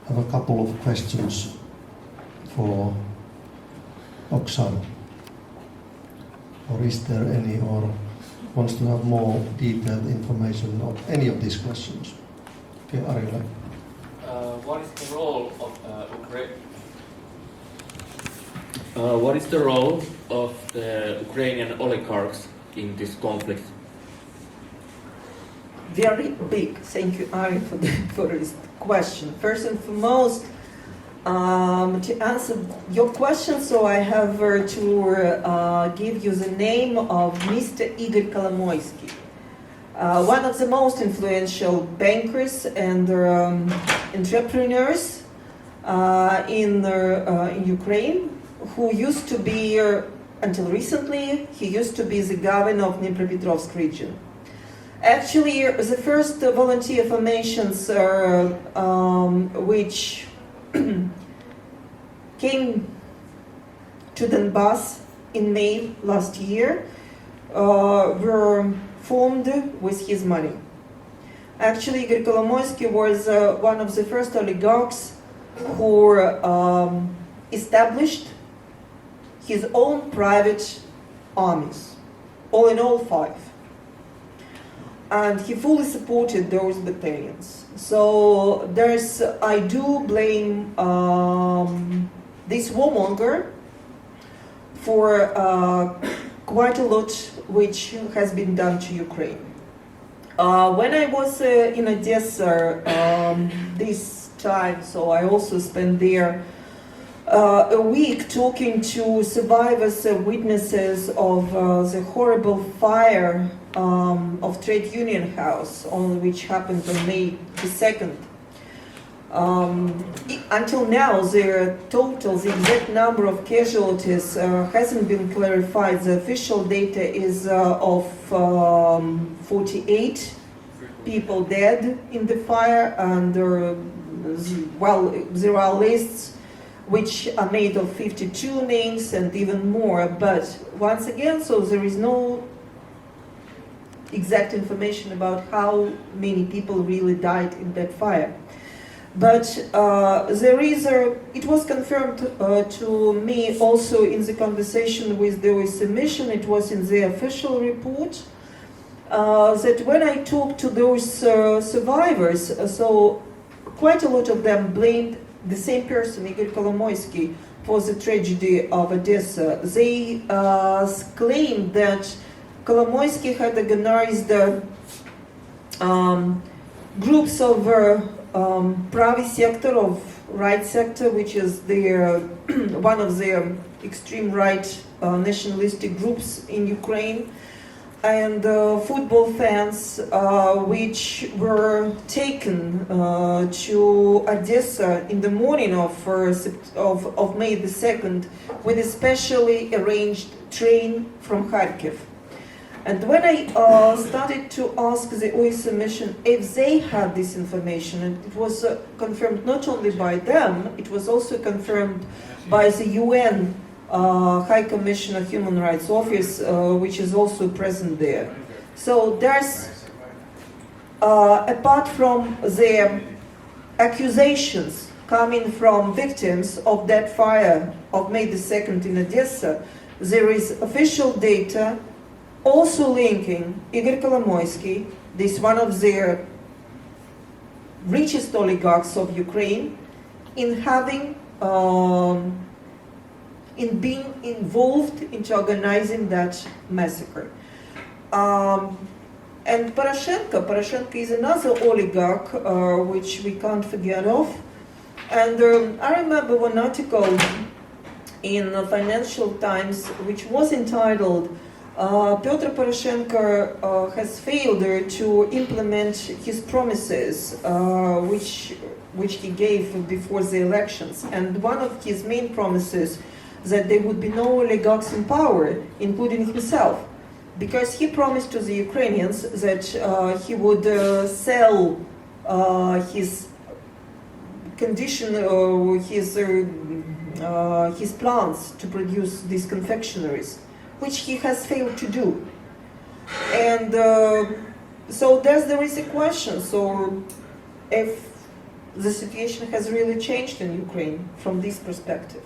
have a couple of questions for Oksana. Or is there any, or wants to have more detailed information on any of these questions? Okay, Arila. What is the role of what is the role of the Ukrainian oligarchs in this conflict? Very big. Thank you, Ari, for this question. First and foremost, to answer your question, so I have to give you the name of Mr. Igor Kalamoiskilla, one of the most influential bankers and entrepreneurs in Ukraine, who used to be, until recently, he used to be the governor of Dnipropetrovsk region. Actually, the first volunteer formations which came to Donbass in May last year were formed with his money. Actually, Igor Kalamoiskilla was one of the first oligarchs who established his own private armies, all in all 5. And he fully supported those battalions. So I do blame this warmonger for quite a lot which has been done to Ukraine. When I was in Odessa this time, so I also spent there a week talking to survivors, witnesses of the horrible fire of Trade Union House, which happened on May the 2nd. Until now, the exact number of casualties hasn't been clarified. The official data is of 48 people dead in the fire, and there are lists which are made of 52 names and even more. But once again, so there is no exact information about how many people really died in that fire. But it was confirmed to me also in the conversation with the OSCE mission, it was in the official report, that when I talked to those survivors, so quite a lot of them blamed the same person, Igor Kalamoiskilla, for the tragedy of Odessa. They claimed that Kalamoiskilla had organized groups of Pravi sector, of right sector, which is one of the extreme right nationalistic groups in Ukraine, and football fans which were taken to Odessa in the morning of May the 2nd with a specially arranged train from Kharkiv. And when I started to ask the OSCE mission if they had this information, and it was confirmed not only by them, it was also confirmed by the UN High Commissioner Human Rights Office, which is also present there. So there's, apart from the accusations coming from victims of that fire of May the 2nd in Odessa, there is official data also linking Igor Kalamoiskilla, this one of the richest oligarchs of Ukraine, in being involved into organizing that massacre. And Poroshenko is another oligarch which we can't forget of. And I remember one article in Financial Times which was entitled Pyotr Poroshenko has failed to implement his promises which he gave before the elections. And one of his main promises that there would be no oligarchs in power, including himself, because he promised to the Ukrainians that he would sell his his plants to produce these confectionaries, which he has failed to do. And so there is a question. So if the situation has really changed in Ukraine from this perspective.